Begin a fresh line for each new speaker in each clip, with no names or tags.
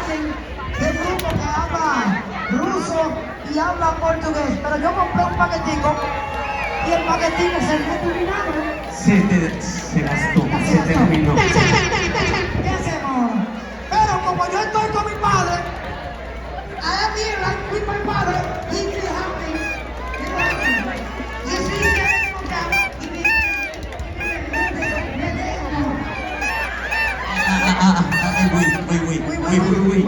alguien del grupo que habla ruso y habla portugués, pero yo compré un paquetico y el paquetico se fue terminado.
Se gastó, se terminó.
¿Qué hacemos? Pero como yo estoy con mi padre, I am here like with my father, he feel happy. Y si quieren contar, y me
Wait.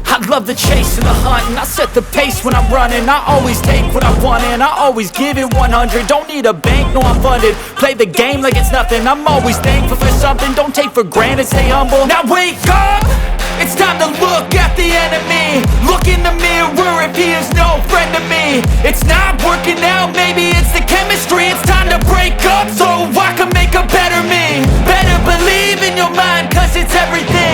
I love the chase and the hunt, and I set the pace when I'm running. I always take what I want and I always give it 100. Don't need a bank, no I'm funded. Play the game like it's nothing. I'm always thankful for something. Don't take for granted, stay humble. Now wake up! It's time to look at the enemy. Look in the mirror if he is no friend to me. It's not working out, maybe it's the chemistry. It's time to break up so I can make a better me. Better believe in your mind, cause it's everything.